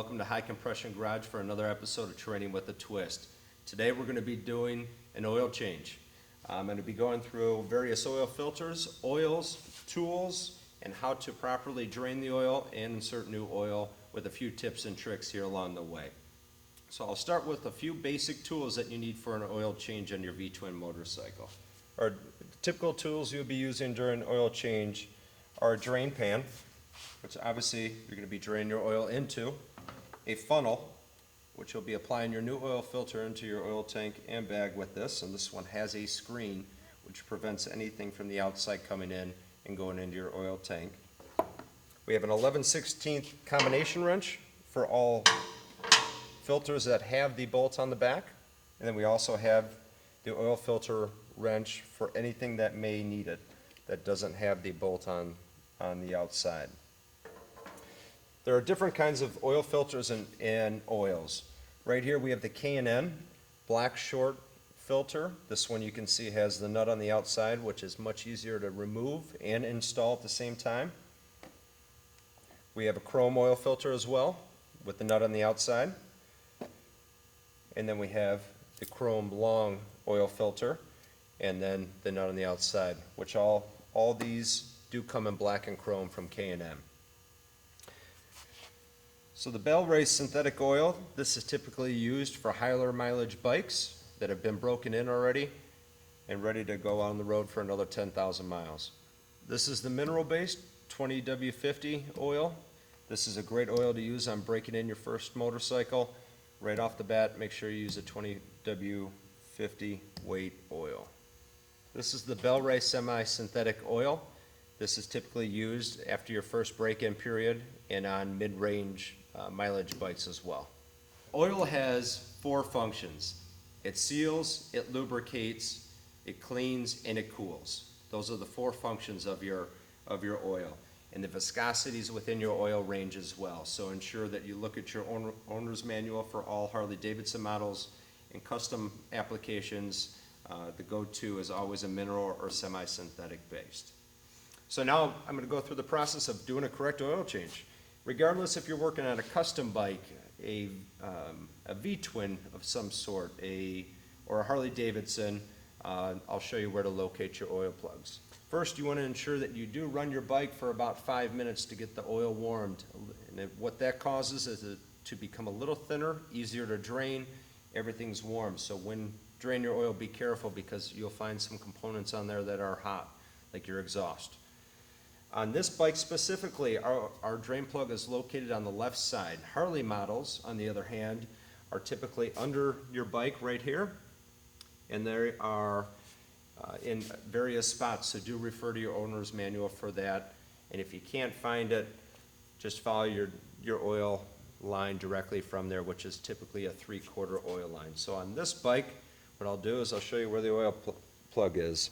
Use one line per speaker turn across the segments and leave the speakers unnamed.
welcome to High Compression Garage for another episode of Training with a Twist. Today we're going to be doing an oil change. I'm going to be going through various oil filters, oils, tools, and how to properly drain the oil and insert new oil with a few tips and tricks here along the way. So I'll start with a few basic tools that you need for an oil change on your V-twin motorcycle. Our typical tools you'll be using during an oil change are a drain pan, which obviously you're going to be draining your oil into, a funnel, which you'll be applying your new oil filter into your oil tank and bag with this, and this one has a screen which prevents anything from the outside coming in and going into your oil tank. We have an 11/16 combination wrench for all filters that have the bolt on the back, and then we also have the oil filter wrench for anything that may need it that doesn't have the bolt on the outside. There are different kinds of oil filters and oils. Right here we have the K&N black short filter. This one you can see has the nut on the outside, which is much easier to remove and install at the same time. We have a chrome oil filter as well with the nut on the outside. And then we have the chrome long oil filter and then the nut on the outside, which all these do come in black and chrome from K&N. So the Bel-Ray synthetic oil, this is typically used for higher mileage bikes that have been broken in already and ready to go on the road for another 10,000 miles. This is the mineral-based 20W50 oil. This is a great oil to use on breaking in your first motorcycle. Right off the bat, make sure you use a 20W50 weight oil. This is the Bel-Ray semi-synthetic oil. This is typically used after your first break-in period and on mid-range mileage bikes as well. Oil has four functions. It seals, it lubricates, it cleans, and it cools. Those are the four functions of your oil. And the viscosities within your oil range as well. So ensure that you look at your owner's manual for all Harley-Davidson models and custom applications. The go-to is always a mineral or semi-synthetic based. So now I'm going to go through the process of doing a correct oil change. Regardless if you're working on a custom bike, a V-twin of some sort, or a Harley-Davidson, I'll show you where to locate your oil plugs. First, you want to ensure that you do run your bike for about 5 minutes to get the oil warmed. And what that causes is it to become a little thinner, easier to drain, everything's warm. So when drain your oil, be careful because you'll find some components on there that are hot, like your exhaust. On this bike specifically, our drain plug is located on the left side. Harley models, on the other hand, are typically under your bike right here, and they are in various spots, so do refer to your owner's manual for that. And if you can't find it, just follow your oil line directly from there, which is typically a 3/4 oil line. So on this bike, what I'll do is I'll show you where the oil plug is.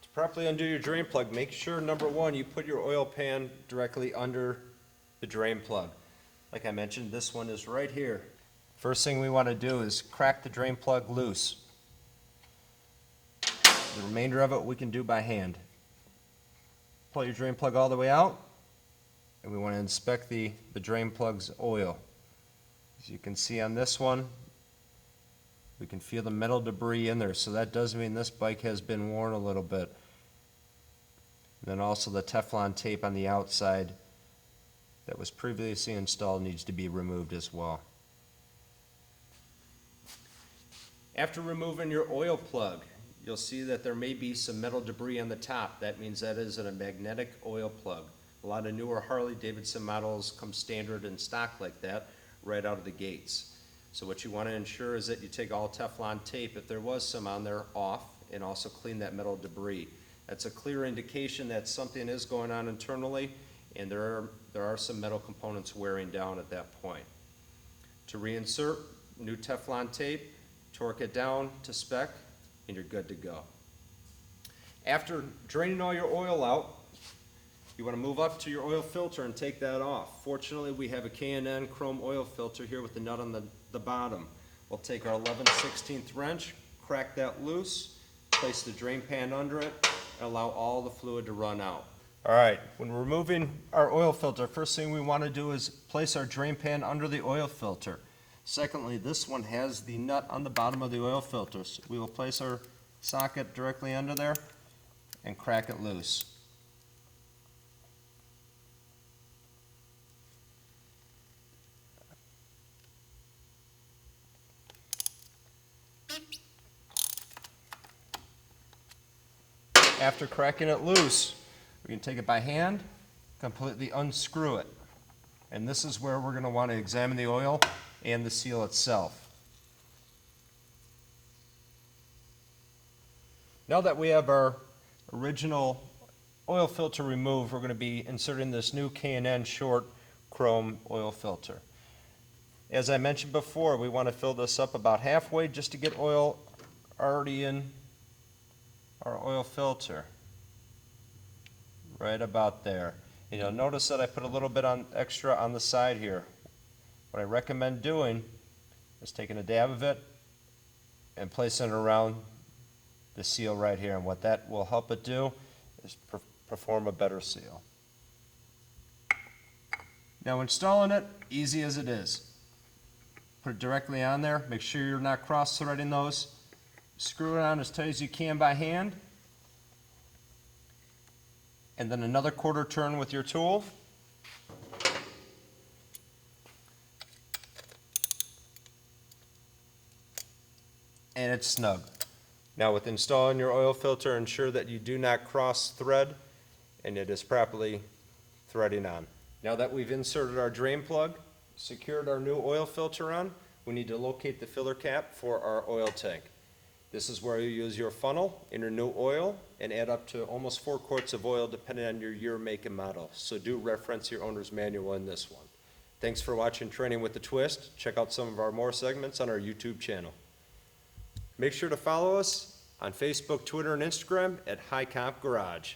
To properly undo your drain plug, make sure, number one, you put your oil pan directly under the drain plug. Like I mentioned, this one is right here. First thing we want to do is crack the drain plug loose. The remainder of it we can do by hand. Pull your drain plug all the way out, and we want to inspect the drain plug's oil. As you can see on this one, we can feel the metal debris in there, so that does mean this bike has been worn a little bit. And then also the Teflon tape on the outside that was previously installed needs to be removed as well. After removing your oil plug, you'll see that there may be some metal debris on the top. That means that is a magnetic oil plug. A lot of newer Harley-Davidson models come standard in stock like that right out of the gates. So what you want to ensure is that you take all Teflon tape, if there was some on there, off, and also clean that metal debris. That's a clear indication that something is going on internally, and there are some metal components wearing down at that point. To reinsert new Teflon tape, torque it down to spec, and you're good to go. After draining all your oil out, you want to move up to your oil filter and take that off. Fortunately, we have a K&N chrome oil filter here with the nut on the bottom. We'll take our 11/16 wrench, crack that loose, place the drain pan under it, and allow all the fluid to run out. All right, when we're removing our oil filter, first thing we want to do is place our drain pan under the oil filter. Secondly, this one has the nut on the bottom of the oil filter. So we will place our socket directly under there and crack it loose. After cracking it loose, we can take it by hand, completely unscrew it. And this is where we're going to want to examine the oil and the seal itself. Now that we have our original oil filter removed, we're going to be inserting this new K&N short chrome oil filter. As I mentioned before, we want to fill this up about halfway just to get oil already in our oil filter. Right about there. And you'll notice that I put a little bit extra on the side here. What I recommend doing is taking a dab of it and placing it around the seal right here. And what that will help it do is perform a better seal. Now installing it, easy as it is. Put it directly on there. Make sure you're not cross-threading those. Screw it on as tight as you can by hand. And then another quarter turn with your tool. And it's snug. Now with installing your oil filter, ensure that you do not cross thread and it is properly threading on. Now that we've inserted our drain plug, secured our new oil filter on, we need to locate the filler cap for our oil tank. This is where you use your funnel in your new oil and add up to almost 4 quarts of oil depending on your year, make, and model. So do reference your owner's manual in this one. Thanks for watching Training with the Twist. Check out some of our more segments on our YouTube channel. Make sure to follow us on Facebook, Twitter, and Instagram at High Comp Garage.